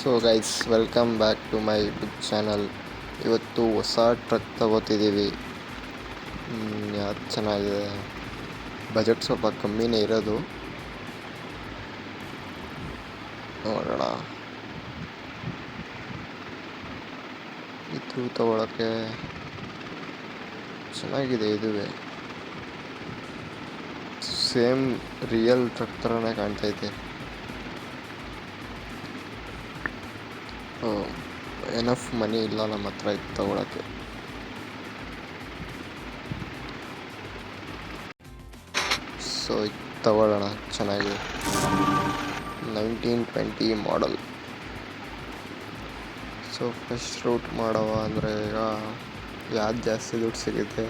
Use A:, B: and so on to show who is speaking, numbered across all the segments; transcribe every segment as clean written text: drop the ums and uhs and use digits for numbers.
A: So guys, welcome back to my YouTube channel. ಇವತ್ತು ಹೊಸ truck ತಗೋತಿದ್ದೀವಿ. ಯಾವ್ದು ಚೆನ್ನಾಗಿದೆ, ಬಜೆಟ್ ಸ್ವಲ್ಪ ಕಮ್ಮಿನೇ ಇರೋದು. ನೋಡೋಣ, ಇದು ತಗೊಳ್ಳೋಕ್ಕೆ ಚೆನ್ನಾಗಿದೆ. ಇದುವೇ ಸೇಮ್ ರಿಯಲ್ ಟ್ರಕ್ ಥರನೇ ಕಾಣ್ತೈತೆ. ಎನಫ್ ಮನಿ ಇಲ್ಲ ನಮ್ಮ ಹತ್ರ ಇದು ತಗೊಳಕ್ಕೆ. ಸೊ ಇದು ತಗೊಳ್ಳೋಣ, ಚೆನ್ನಾಗಿದೆ. 1920 ಮಾಡಲ್. ಸೊ ಫಸ್ಟ್ ರೂಟ್ ಮಾಡವ ಅಂದರೆ ಈಗ ಯಾವ್ದು ಜಾಸ್ತಿ ದುಡ್ಡು ಸಿಗುತ್ತೆ.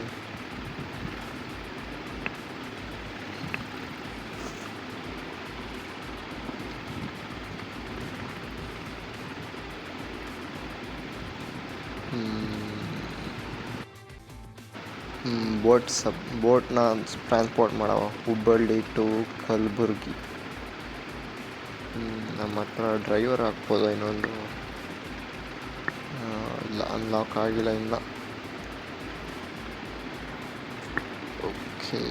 A: ಬೋಟ್ನ ಟ್ರಾನ್ಸ್ಪೋರ್ಟ್ ಮಾಡವ ಹುಬ್ಬಳ್ಳಿ ಟು ಕಲಬುರ್ಗಿ. ನಮ್ಮ ಹತ್ರ ಡ್ರೈವರ್ ಹಾಕ್ಬೋದು. ಇನ್ನೊಂದು ಇಲ್ಲ, ಅನ್ಲಾಕ್ ಆಗಿಲ್ಲ ಇನ್ನು. ಓಕೆ,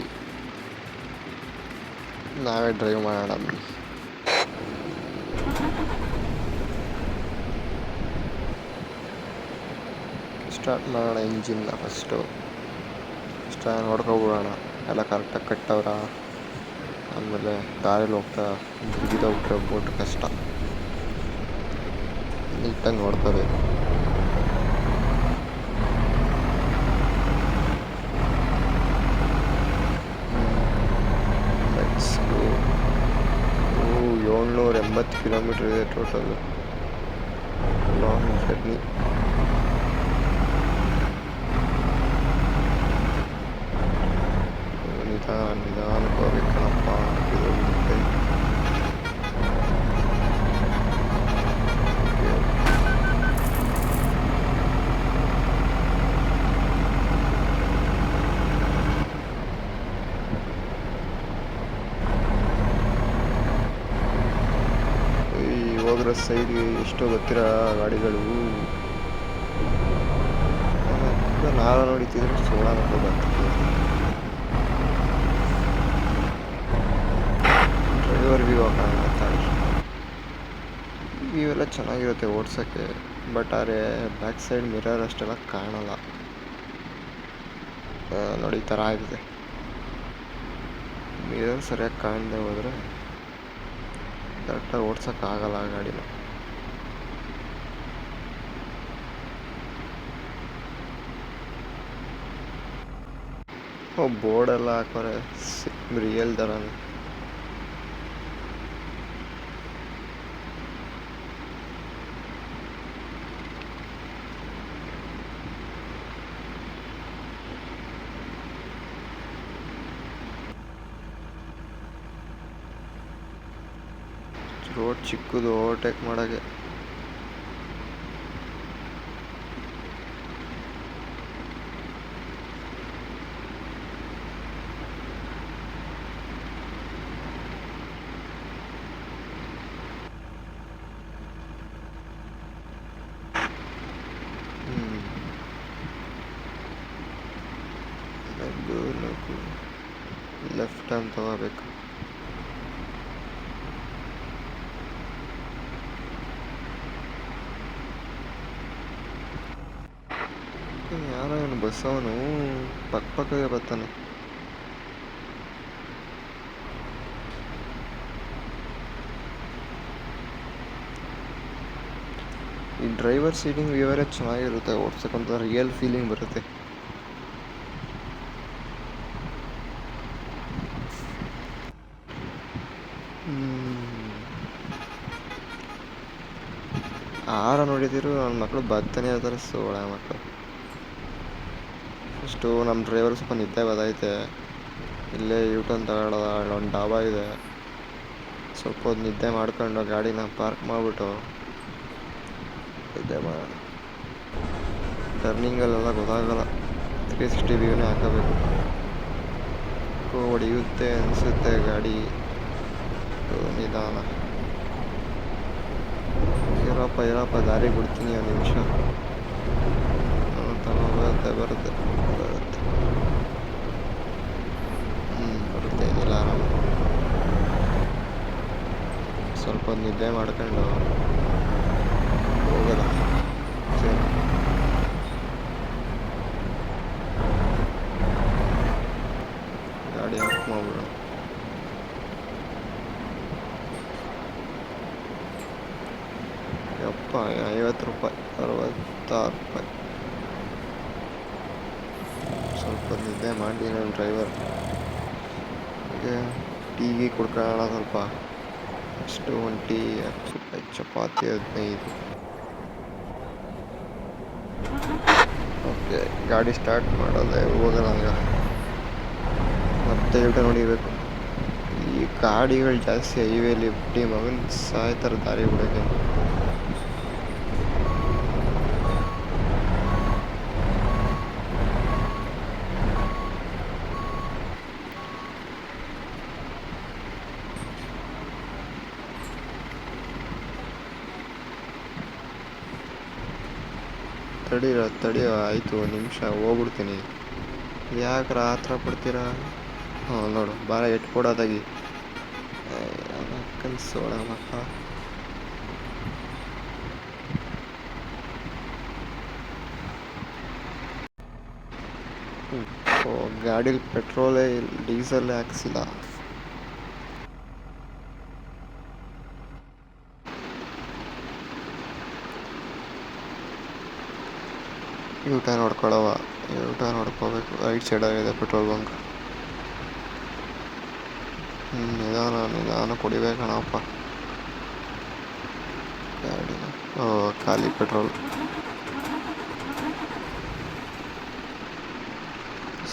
A: ನಾವೇ ಡ್ರೈವ್ ಮಾಡೋಣ. ಸ್ಟಾರ್ಟ್ ಮಾಡೋಣ ಇಂಜಿನ್ನ. ಫಸ್ಟು ನೋಡ್ಕೊಬಿಡೋಣ ಎಲ್ಲ ಕರೆಕ್ಟಾಗಿ ಕಟ್ಟವ್ರ. ಆಮೇಲೆ ದಾರಿಲಿ ಹೋಗ್ತಾ ಬಿದ್ದೋಗ್ಬಿಟ್ರೆ ಬೋಟ್ ಕಷ್ಟ. ನೀಟಾಗಿ ನೋಡ್ಕೋಬೇಕು. Let's go. 780 ಕಿಲೋಮೀಟರ್ ಇದೆ ಟೋಟಲ್. Long journey. ನಿಧಾನಕ್ಕೆ ಹೋಗ್ಬೇಕಣಪ್ಪ. ಹೋಗ್ರ ಸೈಡ್ಗೆ ಎಷ್ಟೋ ಗೊತ್ತಿರೋ ಗಾಡಿಗಳು ನಾವು ನೋಡಿತಿದ್ರೆ ಸೋಳ ಬರ್ತಿದ್ವಿ. ಡ್ರೈವರ್ ವ್ಯೂ ಹಾಕೋಣ. ವ್ಯೂ ಎಲ್ಲ ಚೆನ್ನಾಗಿರುತ್ತೆ ಓಡ್ಸೋಕ್ಕೆ, ಬಟ್ ಆದರೆ ಬ್ಯಾಕ್ ಸೈಡ್ ಮಿರರ್ ಅಷ್ಟೆಲ್ಲ ಕಾಣಲ್ಲ. ನೋಡಿ ಈ ಥರ ಆಗಿದೆ. ಮಿರರ್ ಸರಿಯಾಗಿ ಕಾಣದೆ ಹೋದರೆ ಕರೆಕ್ಟಾಗಿ ಓಡ್ಸೋಕ್ಕಾಗಲ್ಲ ಆ ಗಾಡಿನ. ಬೋರ್ಡೆಲ್ಲ ಹಾಕೋರೆ ರಿಯಲ್ ಥರನೇ. ರೋಡ್ ಚಿಕ್ಕದು ಓವರ್ಟೇಕ್ ಮಾಡೋಕ್ಕೆ. ಲೆಫ್ಟ್ ಟರ್ನ್ ತಗೋಬೇಕು. ಯಾರೋ ಅವನು ಬಸ್ ಅವನು ಪಕ್ಕಗೆ ಬರ್ತಾನೆ. ಈ ಡ್ರೈವರ್ ಸೀಟಿಂಗ್ ವ್ಯೂವರೇ ಚೆನ್ನಾಗಿರುತ್ತೆ, ಓಡ್ಸಕ್ಕಂತ ರಿಯಲ್ ಫೀಲಿಂಗ್ ಬರುತ್ತೆ. ಆರ ನೋಡಿದಿರು ನನ್ನ ಮಕ್ಕಳು ಬರ್ತಾನೆ ಇರ್ತಾರೆ. ಸೋಳ ಮಕ್ಕಳು. ಫಸ್ಟು ನಮ್ಮ ಡ್ರೈವರ್ ಸ್ವಲ್ಪ ನಿದ್ದೆ ಬದೈತೆ. ಇಲ್ಲೇ ಯೂಟರ್ನ್ ತಗೊಳ್ಳೋದ, ಅಲ್ಲೊಂದು ಡಾಬಾ ಇದೆ. ಸ್ವಲ್ಪ ಹೊತ್ತು ನಿದ್ದೆ ಮಾಡ್ಕೊಂಡು ಗಾಡಿನ ಪಾರ್ಕ್ ಮಾಡಿಬಿಟ್ಟು ನಿದ್ದೆ ಮಾಡೋಣ. ಟರ್ನಿಂಗಲ್ಲೆಲ್ಲ ಗೊತ್ತಾಗಲ್ಲ, 360 ವ್ಯೂನೇ ಹಾಕಬೇಕು. ಹೊಡೆಯುತ್ತೆ ಅನಿಸುತ್ತೆ ಗಾಡಿ. ನಿಧಾನ. ಇರಪ್ಪ ದಾರಿ ಬಿಡ್ತೀನಿ ಒಂದು ನಿಮಿಷ. ಬರುತ್ತೆ ಬರುತ್ತೆ ಬರುತ್ತೆ. ಬರುತ್ತೆ, ಏನಿಲ್ಲ, ಆರಾಮ. ಸ್ವಲ್ಪ ನಿದ್ದೆ ಮಾಡ್ಕೊಂಡು ಹೋಗೋದ. ಗಾಡಿ ಆಫ್ ಮಾಡ್ಬಿಡು. ಯಪ್ಪ, 50 ರೂಪಾಯಿ, 66 ರೂಪಾಯಿ. ಸ್ವಲ್ಪ ನಿದ್ದೆ ಮಾಡಿ ನನ್ನ ಡ್ರೈವರ್ ಟೀ ಕುಡ್ಕೊಳ್ಳೋಣ ಸ್ವಲ್ಪ. ಅಷ್ಟು ಒಂದು ಟೀ 10 ರೂಪಾಯಿ, ಚಪಾತಿ 15. ಓಕೆ, ಗಾಡಿ ಸ್ಟಾರ್ಟ್ ಮಾಡೋದೆ, ಹೋಗೋಣ ಈಗ. ಮತ್ತೆ ಊಟ ನೋಡಿಬೇಕು. ಈ ಗಾಡಿಗಳು ಜಾಸ್ತಿ ಹೈವೇಲಿ ಬಿಟ್ಟು ಮಗನ ಸಾಯ್ತಾರೆ ದಾರಿ ಬಿಡೋಕ್ಕೆ. ತಡಿಯೋ ಆಯಿತು, ಒಂದು ನಿಮಿಷ ಹೋಗ್ಬಿಡ್ತೀನಿ. ಯಾಕ್ರ ಆ ಥರ ಪಡ್ತೀರಾ? ನೋಡು, ಬಾರ ಕೊಡೋದಾಗಿ ಕನ್ಸೋಳ ಮಕ್ಕ. ಗಾಡೀಲಿ ಪೆಟ್ರೋಲೇ ಡೀಸೆಲ್ಲೇ ಹಾಕ್ಸಿಲ್ಲ. ಊಟ ನೋಡ್ಕೋಬೇಕು. ರೈಟ್ ಸೈಡಾಗಿದೆ ಪೆಟ್ರೋಲ್ ಬಂಕ್. ನಿಧಾನ ಕುಡಿಬೇಕಣಪ್ಪ ಗಾಡಿನ. ಖಾಲಿ ಪೆಟ್ರೋಲ್.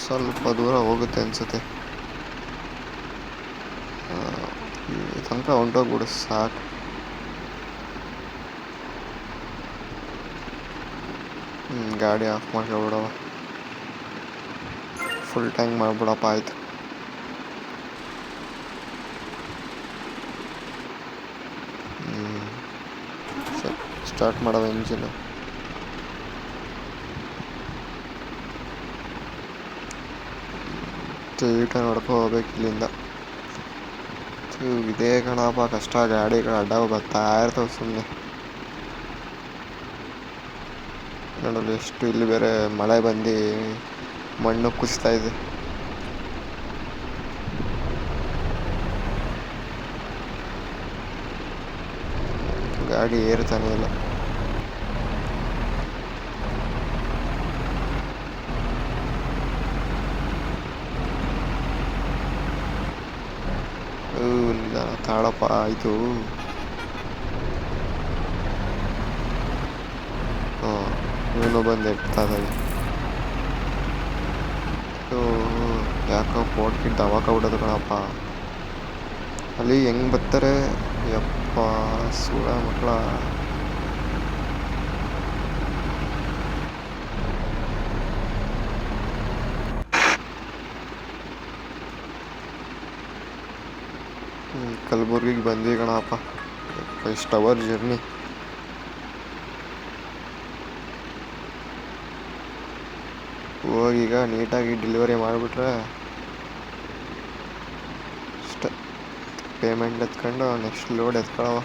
A: ಸ್ವಲ್ಪ ದೂರ ಹೋಗುತ್ತೆ ಅನಿಸುತ್ತೆ. ತನಕ ಹೊಂಟೋಗ್ಬಿಡು ಸಾಕು. ಗಾಡಿ ಆಫ್ ಮಾಡ್ಕೊಬಿಡವ. ಫುಲ್ ಟ್ಯಾಂಕ್ ಮಾಡಿಬಿಡಪ್ಪ, ಆಯಿತು. ಸ್ಟಾರ್ಟ್ ಮಾಡವ ಇಂಜಿನು. ಊಟ ನೋಡ್ಕೊ ಹೋಗ್ಬೇಕು ಇಲ್ಲಿಂದ. ಇದೇ ಕಣಪ್ಪ ಕಷ್ಟ, ಗಾಡಿಗಳು ಅಡ್ಡ ಬರ್ತಾ ಇರ್ತವೆ ಸುಮ್ಮನೆ. ನೋಡಲು ಎಷ್ಟು, ಇಲ್ಲಿ ಬೇರೆ ಮಳೆ ಬಂದು ಮಣ್ಣು ಕುಸಿತಾ ಇದೆ. ಗಾಡಿ ಏರ್ತಾನೆ ಇಲ್ಲ. ತಾಳಪ್ಪ, ಆಯಿತು. ಇವನು ಬಂದು ಎಟ್ತಾದಾಗೆ. ಯಾಕೋ ಪೋಟ್ಕಿಂತ ಅವಾಗ ಬಿಡೋದು ಕಣಪ್ಪ. ಅಲ್ಲಿ ಹೆಂಗೆ ಬರ್ತಾರೆ ಯಪ್ಪ, ಸೂಳ ಮಕ್ಕಳ. ಕಲಬುರ್ಗಿಗೆ ಬಂದ್ವಿ ಕಣಪ್ಪ. ಎಷ್ಟು ಅವರ್ ಜರ್ನಿ. ಹೋಗೀಗ ನೀಟಾಗಿ ಡೆಲಿವರಿ ಮಾಡಿಬಿಟ್ರೆ ಅಷ್ಟೇ. ಪೇಮೆಂಟ್ ಎತ್ಕೊಂಡು ನೆಕ್ಸ್ಟ್ ಲೋಡ್ ಎತ್ಕೊಳ್ಳವ.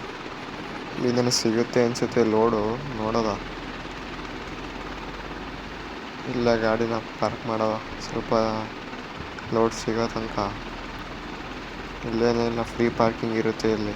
A: ಇಲ್ಲಿಂದ ಸಿಗುತ್ತೆ ಅನಿಸುತ್ತೆ ಲೋಡು, ನೋಡೋದ. ಇಲ್ಲ, ಗಾಡಿನ ಪಾರ್ಕ್ ಮಾಡವ ಸ್ವಲ್ಪ ಲೋಡ್ ಸಿಗೋ ತನಕ. ಇಲ್ಲೇನಿಲ್ಲ, ಫ್ರೀ ಪಾರ್ಕಿಂಗ್ ಇರುತ್ತೆ ಇಲ್ಲಿ.